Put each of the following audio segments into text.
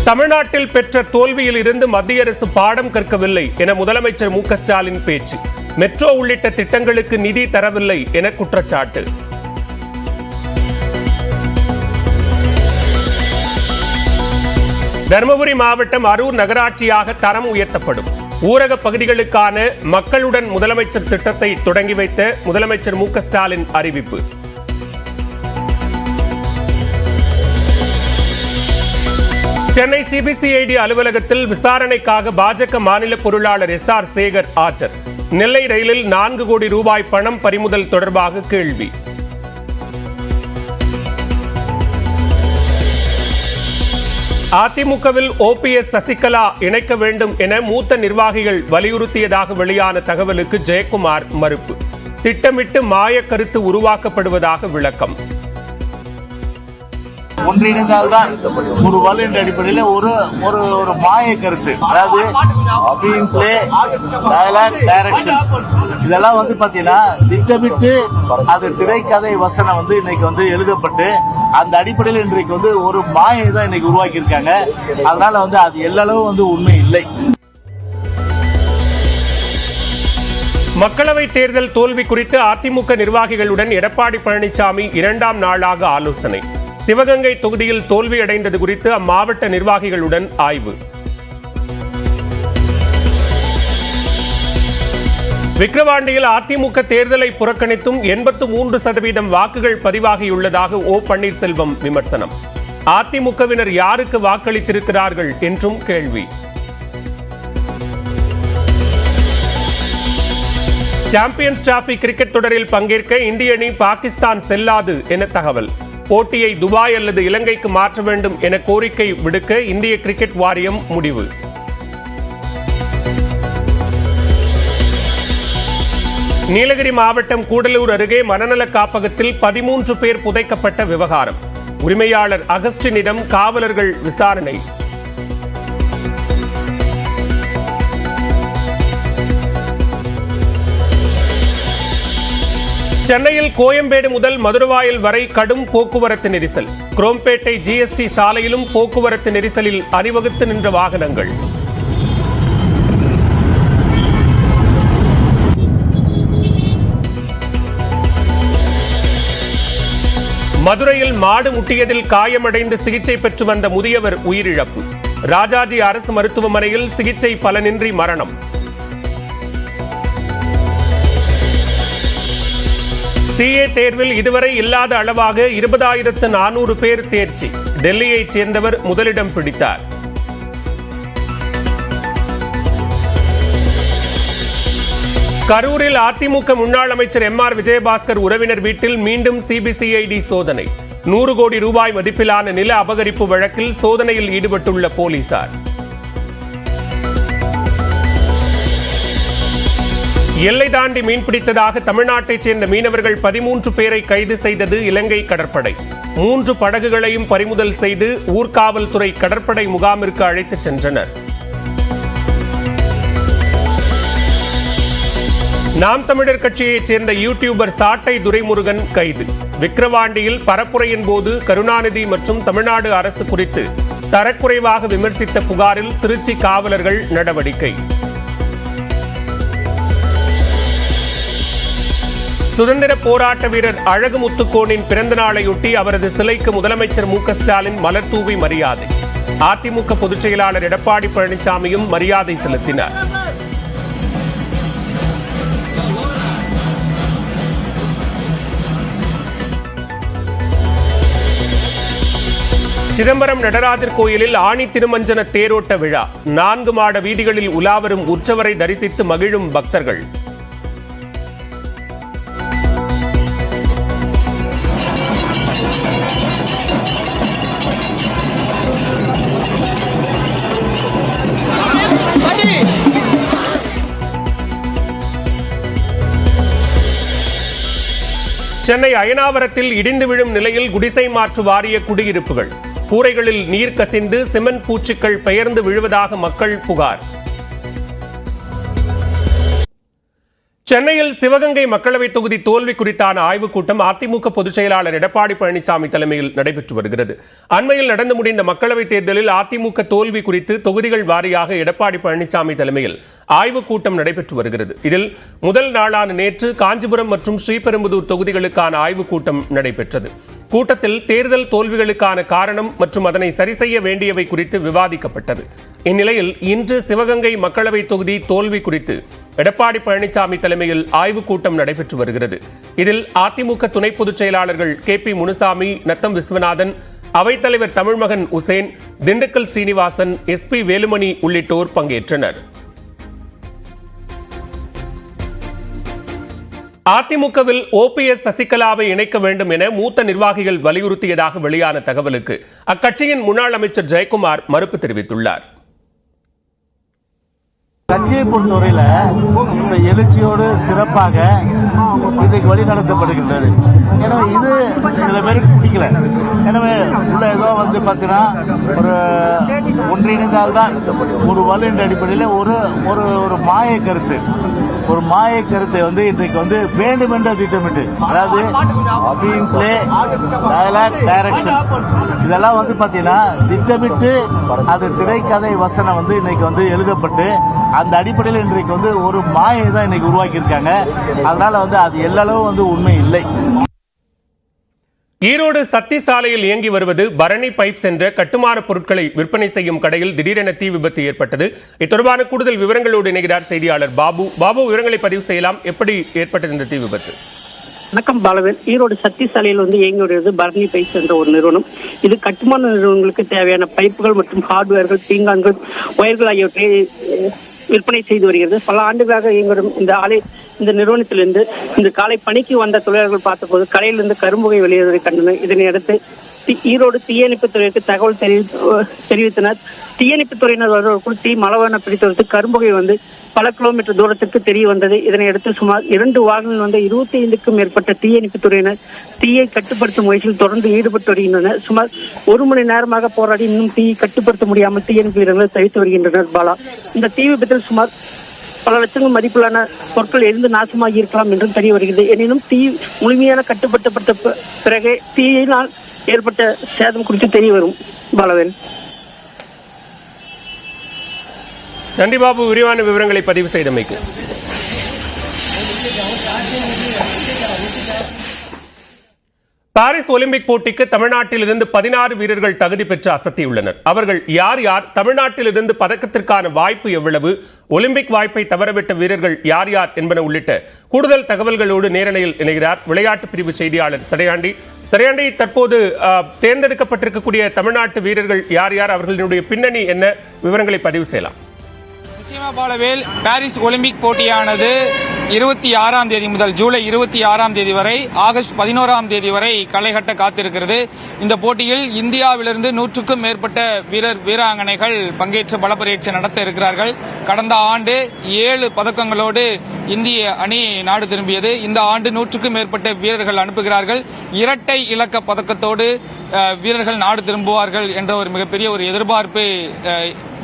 தமிழ்நாட்டில் பெற்ற தோல்வியில் இருந்து மத்திய அரசு பாடம் கற்கவில்லை என முதலமைச்சர் மு.க.ஸ்டாலின் பேச்சு. மெட்ரோ உள்ளிட்ட திட்டங்களுக்கு நிதி தரவில்லை என குற்றச்சாட்டு. தருமபுரி மாவட்டம் அரூர் நகராட்சியாக தரம் உயர்த்தப்படும். ஊரக பகுதிகளுக்கான மக்களுடன் முதலமைச்சர் திட்டத்தை தொடங்கி வைத்த முதலமைச்சர் மு.க.ஸ்டாலின் அறிவிப்பு. சென்னை சிபிசிஐடி அலுவலகத்தில் விசாரணைக்காக பாஜக மாநில பொருளாளர் எஸ்.ஆர். சேகர் ஆஜர். நெல்லை ரயிலில் 4 கோடி ரூபாய் பணம் பறிமுதல் தொடர்பாக கேள்வி. அதிமுகவில் ஓபிஎஸ் சசிகலா இணைக்க வேண்டும் என மூத்த நிர்வாகிகள் வலியுறுத்தியதாக வெளியான தகவலுக்கு ஜெயக்குமார் மறுப்பு. திட்டமிட்டு மாய கருத்து உருவாக்கப்படுவதாக விளக்கம். ஒன்றிணைந்தால்தான் ஒரு வலு என்ற அடிப்படையில் ஒரு மாய கருத்து, அதாவது டைரக்ஷன் இதெல்லாம் பாத்தீங்கன்னா திட்டமிட்டு அது திரைக்கதை வசனம் இன்னைக்கு எழுதப்பட்டு அந்த அடிப்படையில் இன்றைக்கு ஒரு மாயை தான் இன்னைக்கு உருவாக்கி இருக்காங்க. அதனால அது எல்லளவு உண்மை இல்லை. மக்களவைத் தேர்தல் தோல்வி குறித்து அதிமுக நிர்வாகிகளுடன் எடப்பாடி பழனிசாமி 2ஆம் நாளாக ஆலோசனை. சிவகங்கை தொகுதியில் தோல்வியடைந்தது குறித்து அம்மாவட்ட நிர்வாகிகளுடன் ஆய்வு. விக்கிரவாண்டியில் அதிமுக தேர்தலை புறக்கணித்தும் 83% வாக்குகள் பதிவாகியுள்ளதாக ஓ பன்னீர்செல்வம் விமர்சனம். அதிமுகவினர் யாருக்கு வாக்களித்திருக்கிறார்கள் என்றும் கேள்வி. சாம்பியன்ஸ் டிராபி கிரிக்கெட் தொடரில் பங்கேற்க இந்திய அணி பாகிஸ்தான் செல்லாது என தகவல். போட்டியை துபாய் அல்லது இலங்கைக்கு மாற்ற வேண்டும் என கோரிக்கை விடுக்க இந்திய கிரிக்கெட் வாரியம் முடிவு. நீலகிரி மாவட்டம் கூடலூர் அருகே மனநல காப்பகத்தில் 13 பேர் புதைக்கப்பட்ட விவகாரம். உரிமையாளர் அகஸ்டினிடம் காவலர்கள் விசாரணை. சென்னையில் கோயம்பேடு முதல் மதுரவாயல் வரை கடும் போக்குவரத்து நெரிசல். குரோம்பேட்டை ஜிஎஸ்டி சாலையிலும் போக்குவரத்து நெரிசலில் அணிவகுத்து நின்ற வாகனங்கள். மதுரையில் மாடு முட்டியதில் காயமடைந்து சிகிச்சை பெற்று வந்த முதியவர் உயிரிழப்பு. ராஜாஜி அரசு மருத்துவமனையில் சிகிச்சை பலனின்றி மரணம். சிஏ தேர்வில் இதுவரை இல்லாத அளவாக 20,400 பேர் தேர்ச்சி. டெல்லியைச் சேர்ந்தவர் முதலிடம் பிடித்தார். கரூரில் அதிமுக முன்னாள் அமைச்சர் எம்.ஆர். விஜயபாஸ்கர் உறவினர் வீட்டில் மீண்டும் சிபிசிஐடி சோதனை. 100 கோடி ரூபாய் மதிப்பிலான நில அபகரிப்பு வழக்கில் சோதனையில் ஈடுபட்டுள்ள போலீசார். எல்லை தாண்டி மீன்பிடித்ததாக தமிழ்நாட்டைச் சேர்ந்த மீனவர்கள் 13 பேரை கைது செய்தது இலங்கை கடற்படை. 3 படகுகளையும் பறிமுதல் செய்து ஊர்காவல்துறை கடற்படை முகாமிற்கு அழைத்துச் சென்றனர். நாம் தமிழர் கட்சியைச் சேர்ந்த யூடியூபர் சாட்டை துரைமுருகன் கைது. விக்கிரவாண்டியில் பரப்புரையின் போது கருணாநிதி மற்றும் தமிழ்நாடு அரசு குறித்து தரக்குறைவாக விமர்சித்த புகாரில் திருச்சி காவலர்கள் நடவடிக்கை. சுதந்திர போராட்ட வீரர் அழகு முத்துக்கோனின் பிறந்த நாளையொட்டி அவரது சிலைக்கு முதலமைச்சர் மு.க.ஸ்டாலின் மலர் தூவி மரியாதை. அதிமுக பொதுச் செயலாளர் எடப்பாடி பழனிசாமியும் மரியாதை செலுத்தினார். சிதம்பரம் நடராஜர் கோயிலில் ஆணி திருமஞ்சன தேரோட்ட விழா. 4 மாட வீதிகளில் உலாவரும் உற்சவரை தரிசித்து மகிழும் பக்தர்கள். சென்னை அயனாவரத்தில் இடிந்து விழும் நிலையில் குடிசை மாற்று வாரிய குடியிருப்புகள். கூரைகளில் நீர் கசிந்து சிமெண்ட் பூச்சிகள் பெயர்ந்து விழுவதாக மக்கள் புகார். சென்னையில் சிவகங்கை மக்களவைத் தொகுதி தோல்வி குறித்தான ஆய்வுக் கூட்டம் அதிமுக பொதுச் செயலாளர் எடப்பாடி பழனிசாமி தலைமையில் நடைபெற்று வருகிறது. அண்மையில் நடந்து முடிந்த மக்களவைத் தேர்தலில் அதிமுக தோல்வி குறித்து தொகுதிகள் வாரியாக எடப்பாடி பழனிசாமி தலைமையில் ஆய்வுக் கூட்டம் நடைபெற்று வருகிறது. இதில் முதல் நாளான நேற்று காஞ்சிபுரம் மற்றும் ஸ்ரீபெரும்புதூர் தொகுதிகளுக்கான ஆய்வுக் கூட்டம் நடைபெற்றது. கூட்டத்தில் தேர்தல் தோல்விகளுக்கான காரணம் மற்றும் அதனை சரி செய்ய வேண்டியவை குறித்து விவாதிக்கப்பட்டது. இந்நிலையில் இன்று சிவகங்கை மக்களவைத் தொகுதி தோல்வி குறித்து எடப்பாடி பழனிசாமி தலைமையில் ஆய்வுக் கூட்டம் நடைபெற்று வருகிறது. இதில் அதிமுக துணை பொதுச் செயலாளர்கள் KP முனுசாமி, நத்தம் விஸ்வநாதன், அவைத்தலைவர் தமிழ்மகன் உசேன், திண்டுக்கல் ஸ்ரீனிவாசன், SP வேலுமணி உள்ளிட்டோர் பங்கேற்றனர். அதிமுகவில் OPS சசிகலாவை இணைக்க வேண்டும் என மூத்த நிர்வாகிகள் வலியுறுத்தியதாக வெளியான தகவலுக்கு அக்கட்சியின் முன்னாள் அமைச்சர் ஜெயக்குமார் மறுப்பு தெரிவித்துள்ளார். கட்சியை பொறுத்தவரையில இந்த எழுச்சியோடு சிறப்பாக இன்றைக்கு வழி நடத்தப்படுகின்றது. எனவே இது சில பேருக்கு பிடிக்கல. எனவே உள்ள ஏதோ பாத்தீங்கன்னா ஒரு ஒன்றிணைந்தால்தான் ஒரு வலு என்ற அடிப்படையில் ஒரு மாய கருத்து கருத்தை இன்றைக்கு வேண்டுமென்ற திட்டமிட்டு, அதாவது ஸ்கிரீன் பிளே, டயலாக், டைரக்ஷன் இதெல்லாம் பாத்தீங்கன்னா திட்டமிட்டு அது திரைக்கதை வசனம் இன்னைக்கு எழுதப்பட்டு அந்த அடிப்படையில் இன்றைக்கு ஒரு மாயை தான் இன்னைக்கு உருவாக்கி இருக்காங்க. அதனால அது எல்லளவு உண்மை இல்லை. ஈரோடு சத்தி சாலையில் இயங்கி வருவது பரணி பைப்ஸ் என்ற கட்டுமான பொருட்களை விற்பனை செய்யும் கடையில் திடீரென தீ விபத்து ஏற்பட்டது. இது தொடர்பான கூடுதல் விவரங்களோடு இணைகிறார் செய்தியாளர் பாபு. விவரங்களை பதிவு செய்யலாம். எப்படி ஏற்பட்டது இந்த தீ விபத்து? வணக்கம் பாலவேல். ஈரோடு சத்தி சாலையில் இயங்கி வருவது பரணி பைப்ஸ் என்ற ஒரு நிறுவனம். இது கட்டுமான நிறுவனங்களுக்கு தேவையான பைப்புகள் மற்றும் ஹார்ட்வேர்கள், பீங்கான்கள், ஒயர்கள் ஆகியவற்றை விற்பனை செய்து வருகிறது. பல ஆண்டுகளாக இயங்கும் இந்த நிறுவனத்திலிருந்து இந்த காலை பணிக்கு வந்த தொழிலாளர்கள் பார்த்தபோது கடையிலிருந்து கரும்புகை வெளியேறுவதை கண்டனர். இதனையடுத்து ஈரோடு தீயணைப்புத் துறைக்கு தகவல் தெரிவித்தனர். தீயணைப்புத் துறையினர் வருவதற்குள் தீ மலவென பிடித்ததற்கு கரும்புகை பல கிலோமீட்டர் தூரத்திற்கு தெரிய வந்தது. இதனையடுத்து சுமார் 2 வாகனங்கள் 25க்கும் மேற்பட்ட தீயணைப்புத் துறையினர் தீயை கட்டுப்படுத்தும் முயற்சியில் தொடர்ந்து ஈடுபட்டு வருகின்றனர். சுமார் 1 மணி நேரமாக போராடி இன்னும் தீயை கட்டுப்படுத்த முடியாமல் தீயணைப்பு வீரர்கள் தவித்து வருகின்றனர். பாலா, இந்த தீ விபத்தில் சுமார் பல லட்சங்கள் மதிப்பிலான பொருட்கள் எரிந்து நாசமாகி இருக்கலாம் என்றும் தெரிய வருகிறது. எனினும் தீ முழுமையான கட்டுப்படுத்தப்பட்ட பிறகு தீயினால் ஏற்பட்ட சேதம் குறித்து தெரிய வரும். பாலவேல். நன்றி பாபு, விரிவான விவரங்களை பதிவு செய்தமைக்கு. பாரிஸ் ஒலிம்பிக் போட்டிக்கு தமிழ்நாட்டிலிருந்து 16 வீரர்கள் தகுதி பெற்று அசத்தியுள்ளனர். அவர்கள் யார் யார்? தமிழ்நாட்டிலிருந்து பதக்கத்திற்கான வாய்ப்பு எவ்வளவு? ஒலிம்பிக் வாய்ப்பை தவறவிட்ட வீரர்கள் யார் யார் என்பன உள்ளிட்ட கூடுதல் தகவல்களோடு நேரலையில் இணைகிறார் விளையாட்டு பிரிவு செய்தியாளர் சடையாண்டி. தற்போது தேர்ந்தெடுக்கப்பட்டிருக்கக்கூடிய தமிழ்நாட்டு வீரர்கள் யார் யார்? அவர்களுடைய பின்னணி என்ன? விவரங்களை பதிவு செய்யலாம். நிச்சயமா பாலவேல், பாரிஸ் ஒலிம்பிக் போட்டியானது 26ஆம் தேதி முதல் ஜூலை 26ஆம் தேதி வரை ஆகஸ்ட் 11ஆம் தேதி வரை களை கட்ட காத்திருக்கிறது. இந்த போட்டியில் இந்தியாவிலிருந்து 100க்கும் மேற்பட்ட வீராங்கனைகள் பங்கேற்று பல பரீட்சை நடத்த இருக்கிறார்கள். கடந்த ஆண்டு 7 பதக்கங்களோடு இந்திய அணி நாடு திரும்பியது. இந்த ஆண்டு 100க்கும் மேற்பட்ட வீரர்கள் அனுப்புகிறார்கள். இரட்டை இலக்க பதக்கத்தோடு வீரர்கள் நாடு திரும்புவார்கள் என்ற ஒரு மிகப்பெரிய ஒரு எதிர்பார்ப்பு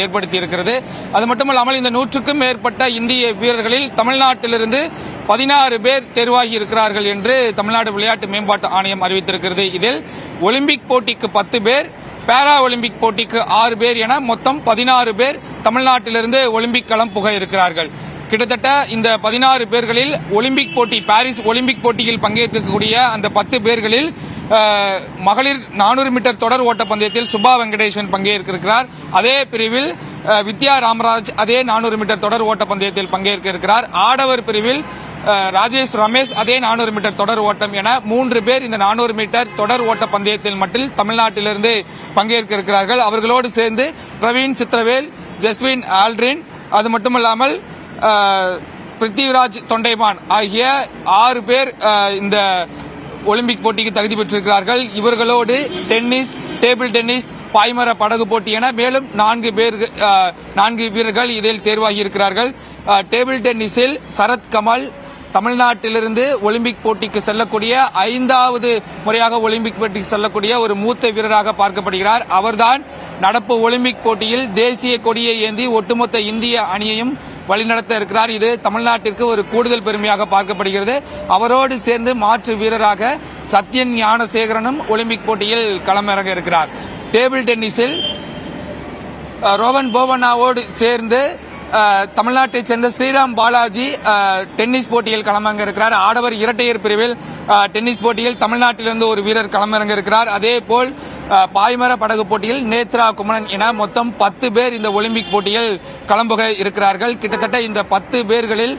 ஏற்படுத்தி இருக்கிறது. அது மட்டுமல்லாமல் இந்த 100க்கும் மேற்பட்ட இந்திய வீரர்களில் தமிழ்நாட்டிலிருந்து 16 பேர் தேர்வாகி இருக்கிறார்கள் என்று தமிழ்நாடு விளையாட்டு மேம்பாட்டு ஆணையம் அறிவித்திருக்கிறது. இதில் ஒலிம்பிக் போட்டிக்கு 10 பேர், பாரா ஒலிம்பிக் போட்டிக்கு 6 பேர் என மொத்தம் 16 பேர் தமிழ்நாட்டிலிருந்து ஒலிம்பிக் களம் புக இருக்கிறார்கள். கிட்டத்தட்ட இந்த 16 பேர்களில் ஒலிம்பிக் போட்டி, பாரிஸ் ஒலிம்பிக் போட்டியில் பங்கேற்கக்கூடிய அந்த 10 பேர்களில் மகளிர் 400 மீட்டர் தொடர் ஓட்ட பந்தயத்தில் சுபா வெங்கடேசன் பங்கேற்கிறார். அதே பிரிவில் வித்யா ராமராஜ் அதே 400 மீட்டர் தொடர் ஓட்ட பந்தயத்தில் பங்கேற்க இருக்கிறார். ஆடவர் பிரிவில் ராஜேஷ் ரமேஷ் அதே 400 மீட்டர் தொடர் ஓட்டம் என 3 பேர் இந்த 400 மீட்டர் தொடர் ஓட்ட பந்தயத்தில் மட்டும் தமிழ்நாட்டிலிருந்து பங்கேற்க இருக்கிறார்கள். அவர்களோடு சேர்ந்து பிரவீன் சித்திரவேல், ஜஸ்வின் ஆல்ட்ரின், அது மட்டுமல்லாமல் பிருத்திவிராஜ் தொண்டைமான் ஆகிய 6 பேர் இந்த ஒலிம்பிக் போட்டிக்கு தகுதி பெற்றிருக்கிறார்கள். இவர்களோடு டென்னிஸ், டேபிள் டென்னிஸ், பாய்மர படகு போட்டி என மேலும் 4 வீரர்கள் இதில் தேர்வாகி இருக்கிறார்கள். டேபிள் டென்னிஸில் சரத் கமல் தமிழ்நாட்டிலிருந்து ஒலிம்பிக் போட்டிக்கு செல்லக்கூடிய 5வது முறையாக ஒலிம்பிக் போட்டிக்கு செல்லக்கூடிய ஒரு மூத்த வீரராக பார்க்கப்படுகிறார். அவர்தான் நடப்பு ஒலிம்பிக் போட்டியில் தேசிய கொடியை ஏந்தி ஒட்டுமொத்த இந்திய அணியையும் வழிநடத்த இருக்கிறார். இது தமிழ்நாட்டிற்கு ஒரு கூடுதல் பெருமையாக பார்க்கப்படுகிறது. அவரோடு சேர்ந்து மாற்று வீரராக சத்யன் ஞானசேகரனும் ஒலிம்பிக் போட்டியில் களமிறங்க இருக்கிறார். டேபிள் டென்னிஸில் ரோவன் போபண்ணாவோடு சேர்ந்து தமிழ்நாட்டைச் சேர்ந்த ஸ்ரீராம் பாலாஜி டென்னிஸ் போட்டியில் களமிறங்க இருக்கிறார். ஆடவர் இரட்டையர் பிரிவில் டென்னிஸ் போட்டியில் தமிழ்நாட்டிலிருந்து ஒரு வீரர் களமிறங்க இருக்கிறார். அதேபோல் பாய்மர படகு போட்டியில் நேத்ரா குமரன் என மொத்தம் 10 பேர் இந்த ஒலிம்பிக் போட்டியில் களம்புக இருக்கிறார்கள். கிட்டத்தட்ட இந்த 10 பேர்களில்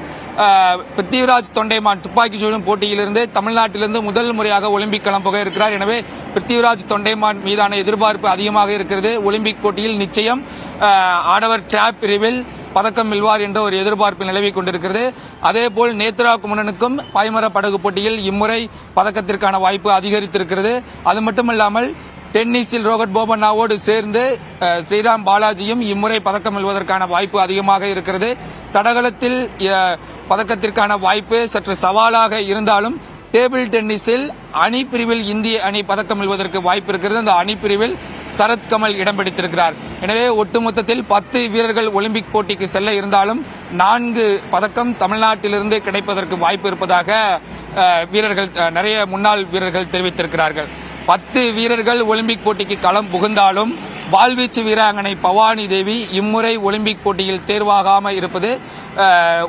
பிருத்திவிராஜ் தொண்டைமான் துப்பாக்கி சுடும் போட்டியிலிருந்து தமிழ்நாட்டிலிருந்து முதல் முறையாக ஒலிம்பிக் களம்புக இருக்கிறார். எனவே பிருத்திவிராஜ் தொண்டைமான் மீதான எதிர்பார்ப்பு அதிகமாக இருக்கிறது. ஒலிம்பிக் போட்டியில் நிச்சயம் ஆடவர் டிராப் பிரிவில் பதக்கம் வெல்வார் என்ற ஒரு எதிர்பார்ப்பு நிலவிக் கொண்டிருக்கிறது. அதேபோல் நேத்ரா குமரனுக்கும் பாய்மர படகு போட்டியில் இம்முறை பதக்கத்திற்கான வாய்ப்பு அதிகரித்திருக்கிறது. அது மட்டுமல்லாமல் டென்னிஸில் ரோஹன் போபண்ணாவோடு சேர்ந்து ஸ்ரீராம் பாலாஜியும் இம்முறை பதக்கம் வெல்வதற்கான வாய்ப்பு அதிகமாக இருக்கிறது. தடகளத்தில் பதக்கத்திற்கான வாய்ப்பு சற்று சவாலாக இருந்தாலும் டேபிள் டென்னிஸில் அணி பிரிவில் இந்திய அணி பதக்கம் வெல்வதற்கு வாய்ப்பு இருக்கிறது. அந்த அணி பிரிவில் சரத் கமல் இடம் பிடித்திருக்கிறார். எனவே ஒட்டுமொத்தத்தில் 10 வீரர்கள் ஒலிம்பிக் போட்டிக்கு செல்ல இருந்தாலும் 4 பதக்கம் தமிழ்நாட்டிலிருந்து கிடைப்பதற்கு வாய்ப்பு இருப்பதாக வீரர்கள் நிறைய முன்னாள் வீரர்கள் தெரிவித்திருக்கிறார்கள். 10 வீரர்கள் ஒலிம்பிக் போட்டிக்கு களம் புகுந்தாலும் வாள்வீச்சு வீராங்கனை பவானி தேவி இம்முறை ஒலிம்பிக் போட்டியில் தேர்வாகாமல் இருப்பது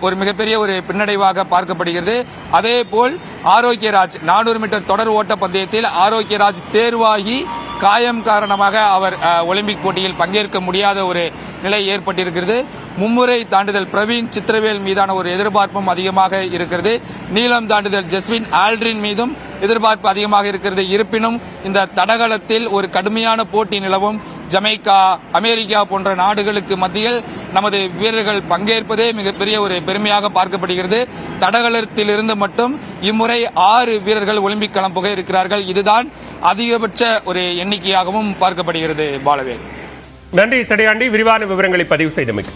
ஒரு மிகப்பெரிய ஒரு பின்னடைவாக பார்க்கப்படுகிறது. அதேபோல் ஆரோக்கியராஜ் 400 மீட்டர் தொடர் ஓட்ட பந்தயத்தில் ஆரோக்கியராஜ் தேர்வாகி காயம் காரணமாக அவர் ஒலிம்பிக் போட்டியில் பங்கேற்க முடியாத ஒரு நிலை ஏற்பட்டிருக்கிறது. மும்முறை தாண்டுதல் பிரவீன் சித்திரவேல் மீதான ஒரு எதிர்பார்ப்பும் அதிகமாக இருக்கிறது. நீளம் தாண்டுதல் ஜஸ்வின் ஆல்ட்ரின் மீதும் எதிர்பார்ப்பு அதிகமாக இருக்கிறது. இருப்பினும் இந்த தடகளத்தில் ஒரு கடுமையான போட்டி நிலவும் ஜமைக்கா, அமெரிக்கா போன்ற நாடுகளுக்கு மத்தியில் நமது வீரர்கள் பங்கேற்பதே மிகப்பெரிய ஒரு பெருமையாக பார்க்கப்படுகிறது. தடகளத்திலிருந்து மட்டும் இம்முறை 6 வீரர்கள் ஒலிம்பிக் களம் புக இருக்கிறார்கள். இதுதான் அதிகபட்ச ஒரு எண்ணிக்கையாகவும் பார்க்கப்படுகிறது. பாலவேல், நன்றி சடையாண்டி, விரிவான விவரங்களை பதிவு செய்தமைக்கு.